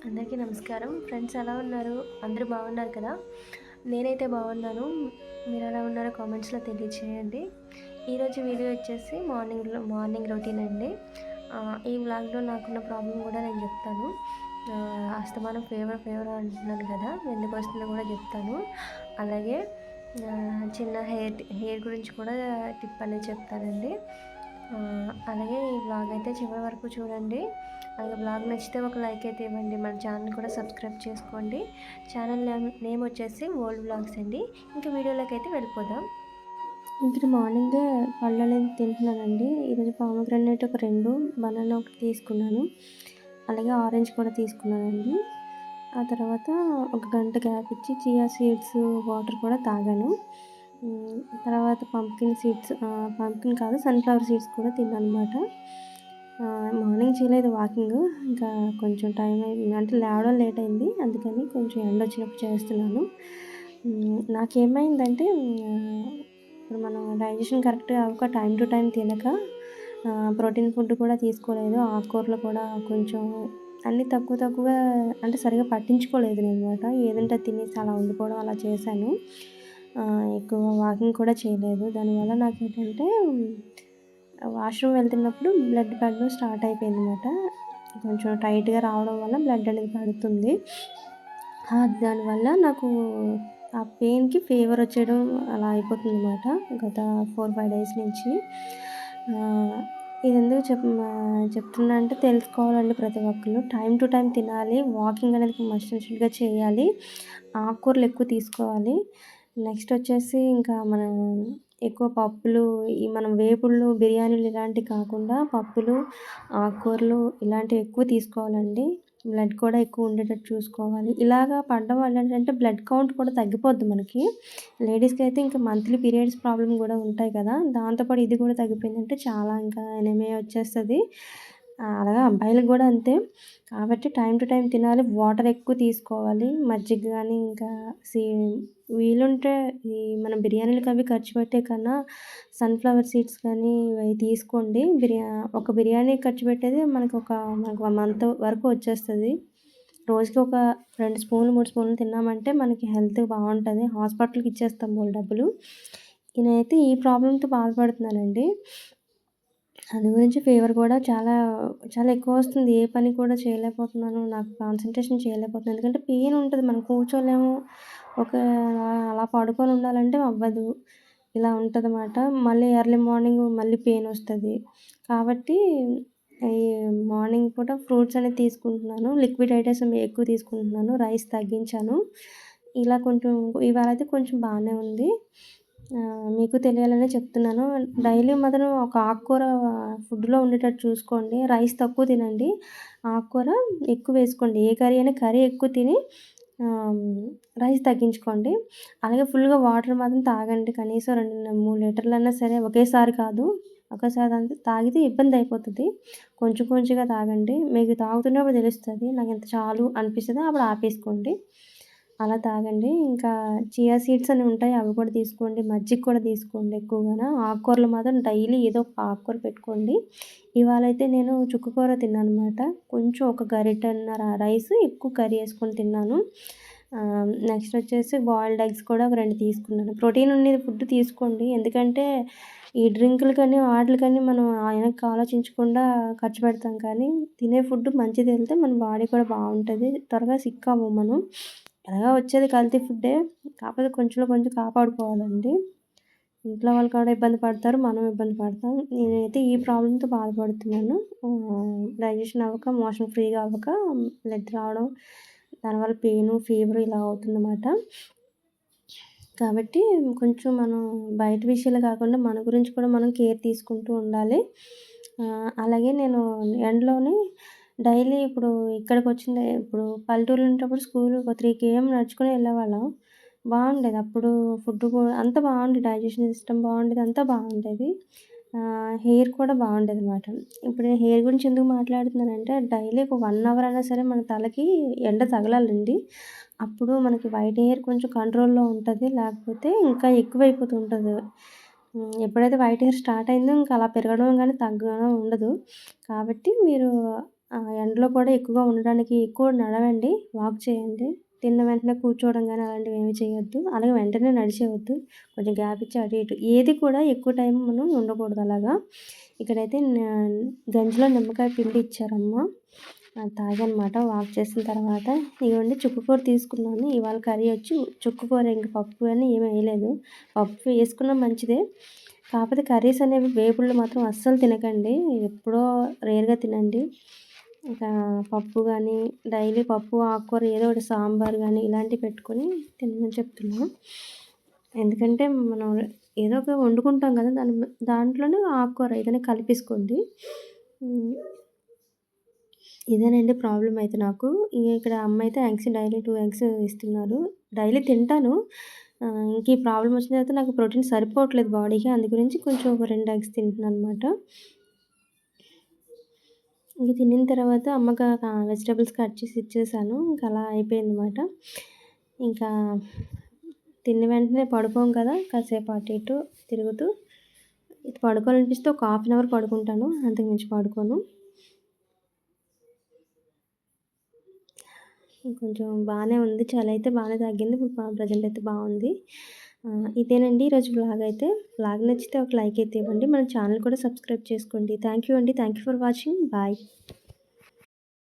అందరికీ నమస్కారం. ఫ్రెండ్స్ ఎలా ఉన్నారు? అందరూ బాగున్నారు కదా! నేనైతే బాగున్నాను. మీరెలా ఉన్నారో కామెంట్స్‌లో తెలియచేయండి. ఈరోజు వీడియో వచ్చేసి మార్నింగ్ రొటీన్ అండి. ఈ వ్లాగ్‌లో నాకున్న ప్రాబ్లమ్ కూడా నేను చెప్తాను. అస్తమానం ఫీవర్ అంటున్నాను కదా! ఎందుకొస్తుందో కూడా చెప్తాను. అలాగే చిన్న హెయిర్ గురించి కూడా టిప్ అనేది చెప్తానండి. అలాగే ఈ వ్లాగ్ అయితే చివరి వరకు చూడండి. అలాగే వ్లాగ్ నచ్చితే ఒక లైక్ అయితే ఇవ్వండి. మన ఛానల్ కూడా సబ్స్క్రైబ్ చేసుకోండి. ఛానల్ నేమ్ వచ్చేసి ఓల్డ్ వ్లాగ్స్ అండి. ఇంకా వీడియోలోకి అయితే వెళ్ళిపోదాం. ఇంక మార్నింగే పళ్ళనేది తింటున్నానండి. ఈరోజు పోమోగ్రానేట్ ఒక 2, బనానా ఒకటి తీసుకున్నాను. అలాగే ఆరెంజ్ కూడా తీసుకున్నానండి. ఆ తర్వాత ఒక గంట గ్యాప్ ఇచ్చి చియా సీడ్స్ వాటర్ కూడా తాగాను. తర్వాత పంప్కిన్ కాదు సన్‌ఫ్లవర్ సీడ్స్ కూడా తిన్నాననమాట. మార్నింగ్ చేయలేదు వాకింగ్. ఇంకా కొంచెం టైం అయింది. అంటే లేవడం లేట్ అయింది. అందుకని కొంచెం ఎండొచ్చినప్పుడు చేస్తున్నాను. నాకేమైందంటే ఇప్పుడు మనం డైజెషన్ కరెక్ట్‌గా అవ్వక టైమ్ టు టైమ్ తినక ప్రోటీన్ ఫుడ్ కూడా తీసుకోలేదు. ఆకుకూరలు కూడా కొంచెం అన్నీ తక్కువగా అంటే సరిగ్గా పట్టించుకోలేదు నేననమాట. ఏదంటే అది తినేసి అలా ఉండిపోవడం అలా చేశాను. ఎక్కువ వాకింగ్ కూడా చేయలేదు. దానివల్ల నాకేంటంటే వాష్‌రూమ్ వెళ్తున్నప్పుడు బ్లడ్ పడడం స్టార్ట్ అయిపోయిందనమాట. కొంచెం టైట్‌గా రావడం వల్ల బ్లడ్ అనేది పడుతుంది. దానివల్ల నాకు ఆ పెయిన్‌కి ఫీవర్ వచ్చేయడం అలా అయిపోతుందనమాట. గత 4, 5 డేస్ నుంచి. ఇదెందుకు చెప్తున్నా అంటే తెలుసుకోవాలండి ప్రతి ఒక్కళ్ళు. టైమ్ టు టైమ్ తినాలి. వాకింగ్ అనేది మస్ట్ అండ్ షుడ్‌గా చేయాలి. ఆకుకూరలు ఎక్కువ తీసుకోవాలి. నెక్స్ట్ వచ్చేసి ఇంకా మనం ఎక్కువ పప్పులు, మనం వేపుళ్ళు, బిర్యానీలు ఇలాంటివి కాకుండా పప్పులు, ఆకుకూరలు ఇలాంటివి ఎక్కువ తీసుకోవాలండి. బ్లడ్ కూడా ఎక్కువ ఉండేటట్టు చూసుకోవాలి. ఇలాగా పడడం వల్ల ఏంటంటే బ్లడ్ కౌంట్ కూడా తగ్గిపోద్ది మనకి. లేడీస్‌కి అయితే ఇంకా మంత్లీ పీరియడ్స్ ప్రాబ్లమ్ కూడా ఉంటాయి కదా! దాంతో పాటు ఇది కూడా తగ్గిపోయిందంటే చాలా ఇంకా ఎనీమియా వచ్చేస్తది. అలాగే అబ్బాయిలకి కూడా అంతే. కాబట్టి టైమ్ టు టైమ్ తినాలి. వాటర్ ఎక్కువ తీసుకోవాలి. మజ్జిగ గాని ఇంకా సీ వీలుంటే ఈ మనం బిర్యానీలకి అవి ఖర్చు పెట్టే కన్నా సన్‌ఫ్లవర్ సీడ్స్ కానీ ఇవి తీసుకోండి. ఒక బిర్యానీ ఖర్చు పెట్టేది మనకు 1 మంత్ వరకు వచ్చేస్తది. రోజుకి ఒక 2 స్పూన్లు, 3 స్పూన్లు తిన్నామంటే మనకి హెల్త్ బావుంటది. హాస్పిటల్‌కి ఇచ్చేస్తాం బోలెడు డబ్బులు. నేనైతే ఈ ప్రాబ్లమ్‌తో బాధపడుతున్నానండి. అందు గురించి ఫీవర్ కూడా చాలా ఎక్కువొస్తుంది. ఏ పని కూడా చేయలేకపోతున్నాను. నాకు కాన్సంట్రేషన్ చేయలేకపోతున్నాను. ఎందుకంటే పెయిన్ ఉంటది. మనం కూర్చోలేము. ఒక అలా పడుకొని ఉండాలంటే అవ్వదు. ఇలా ఉంటదన్నమాట. మళ్ళీ ఎర్లీ మార్నింగ్ మళ్ళీ పెయినొస్తది. కాబట్టి ఈ మార్నింగ్ పూట ఫ్రూట్స్ అనేది తీసుకుంటున్నాను. లిక్విడ్ ఐటమ్స్ ఎక్కువ తీసుకుంటున్నాను. రైస్ తగ్గించాను. ఇలా కొంచెం ఇవాళైతే కొంచెం బానే ఉంది. మీకు తెలియాలనే చెప్తున్నాను. డైలీ మాత్రం ఒక ఆకుకూర ఫుడ్‌లో ఉండేటట్టు చూసుకోండి. రైస్ తక్కువ తినండి. ఆకుకూర ఎక్కువ వేసుకోండి. ఏ కర్రీ అయినా కర్రీ ఎక్కువ తిని ఆహ్, రైస్ తగ్గించుకోండి. అలాగే ఫుల్‌గా వాటర్ మాత్రం తాగండి. కనీసం 2, 3 లీటర్లన్నా సరే ఒకేసారి కాదు. ఒకేసారి తాగితే ఇబ్బందయిపోతది. కొంచెం కొంచెంగా తాగండి. మీకు తాగుతున్నప్పుడు తెలుస్తది. నాకింత చాలు అనిపిస్తది. అప్పుడు ఆపేసుకోండి. అలా తాగండి. ఇంకా చియా సీడ్స్ అని ఉంటాయి. అవి కూడా తీసుకోండి. మజ్జిగ కూడా తీసుకోండి ఎక్కువగాన. ఆకుకూరలు మాత్రం డైలీ ఏదో ఒక ఆకుకూర పెట్టుకోండి. ఇవాళైతే నేను చుక్క కూర తిన్నాననమాట. కొంచెం ఒక గరిటెన్నర రైస్, ఎక్కువ కర్రీ యేసుకొని తిన్నాను. నెక్స్ట్ వచ్చేసి బాయిల్డ్ ఎగ్స్ కూడా ఒక 2 తీసుకున్నాను. ప్రోటీన్ ఉండేది ఫుడ్ తీసుకోండి. ఎందుకంటే ఈ డ్రింకులకని, వాటిలకని మనం వెనక్కి ఆలోచించకుండా ఖర్చు పెడతాం కానీ, తినే ఫుడ్ మంచిది తింటే మన బాడీ కూడా బావుంటది. త్వరగా సిక్ అవ్వం మనం. ఎలాగో వచ్చేది కల్తీ ఫుడ్డే. కాకపోతే కొంచెంలో కొంచెం కాపాడుకోవాలండి. ఇంట్లో వాళ్ళు కూడా ఇబ్బంది పడతారు. మనం ఇబ్బంది పడతాం. నేనైతే ఈ ప్రాబ్లమ్‌తో బాధపడుతున్నాను. డైజెషన్ అవ్వక, మోషన్ ఫ్రీగా అవ్వక బ్లడ్ రావడం, దానివల్ల పెయిను, ఫీవర్ ఇలా అవుతుందన్నమాట. కాబట్టి కొంచెం మనం బయట విషయాలు కాకుండా మన గురించి కూడా మనం కేర్ తీసుకుంటూ ఉండాలి. అలాగే నేను ఎండలోనే డైలీ ఇప్పుడు పల్లెటూరులో ఉండేటప్పుడు స్కూలు ఒక 3 కేఎం నడుచుకొని వెళ్ళేవాళ్ళం. బావుండేది. అప్పుడు ఫుడ్ కూడా అంతా బావుండేది. డైజెషన్ సిస్టమ్ బావుండేది. అంతా బావుండేది. హెయిర్ కూడా బావుండేదనమాట. ఇప్పుడు నేను హెయిర్ గురించి ఎందుకు మాట్లాడుతున్నానంటే డైలీ ఒక 1 అవర్ అయినా సరే మన తలకి ఎండ తగలాలండి. అప్పుడు మనకి వైట్ హెయిర్ కొంచెం కంట్రోల్‌లో ఉంటది. లేకపోతే ఇంకా ఎక్కువైపోతూ ఉంటది. ఎప్పుడైతే వైట్ హెయిర్ స్టార్ట్ అయిందో ఇంకా అలా పెరగడం గాని, తగ్గడం ఉండదు. కాబట్టి మీరు ఎండలో కూడా ఎక్కువగా ఉండడానికి ఎక్కువ నడవండి, వాక్ చేయండి. తిన్న వెంటనే కూర్చోవడం గాని అలాంటివేమీ చేయొద్దు. అలాగే వెంటనే నడిచేయొద్దు. కొంచెం గ్యాప్ ఇచ్చి అటు ఇటు ఏది కూడా ఎక్కువ టైం మనం ఉండకూడదు అలాగా. ఇక్కడైతే గంజిలో నిమ్మకాయ పిండి ఇచ్చారమ్మ. అది తాగానమాట వాక్ చేసిన తర్వాత. ఇగోండి చుక్కకూర తీసుకున్నాను. ఇవాళ కర్రీ వచ్చి చుక్కకూర, ఇంక పప్పు అని ఏమి వేయలేదు. పప్పు వేసుకున్నా మంచిదే. కాకపోతే కర్రీస్ అనేవి వేపుళ్ళు మాత్రం అస్సలు తినకండి. ఎప్పుడో రేర్‌గా తినండి. ఇంకా పప్పు గానీ, డైలీ పప్పు, ఆకుకూర ఏదో ఒకటి సాంబార్ గానీ ఇలాంటివి పెట్టుకొని తినమని చెప్తున్నా. ఎందుకంటే మనం ఏదో ఒక వండుకుంటాం కదా! దాంట్లోనే ఆకుకూర ఏదైనా కలిపేసుకోండి. హ్మ్. ఇదేనండి ప్రాబ్లమ్ అయితే నాకు. ఇక్కడ అమ్మయితే ఎగ్స్ డైలీ 2 ఎగ్స్ ఇస్తున్నారు. డైలీ తింటాను. ఇంక ఈ ప్రాబ్లమ్ వచ్చిన తర్వాత నాకు ప్రోటీన్ సరిపోవట్లేదు బాడీకి. అందు గురించి కొంచెం ఒక 2 ఎగ్స్ తింటున్నాననమాట. ఇంక తినిన తర్వాత అమ్మకి వెజిటబుల్స్ కట్ చేసి ఇచ్చేసాను. ఇంక అలా అయిపోయిందనమాట. ఇంకా తిన్న వెంటనే పడుకోము కదా! కాసేపు అటు ఇటు తిరుగుతూ పడుకోవాలనిపిస్తే ఒక హాఫ్ అన్ అవర్ పడుకుంటాను. అంతకు మించి పడుకోను. కొంచెం బానే ఉంది. చలైతే బానే తగ్గింది. ఇప్పుడు ప్రెజెంట్ అయితే బావుంది. ఇదేనండి ఈరోజు వ్లాగ్ అయితే. వ్లాగ్ నచ్చితే ఒక లైక్ అయితే ఇవ్వండి. మన ఛానల్ కూడా సబ్స్క్రైబ్ చేసుకోండి. థ్యాంక్ యూ అండి. Thank you for watching. Bye.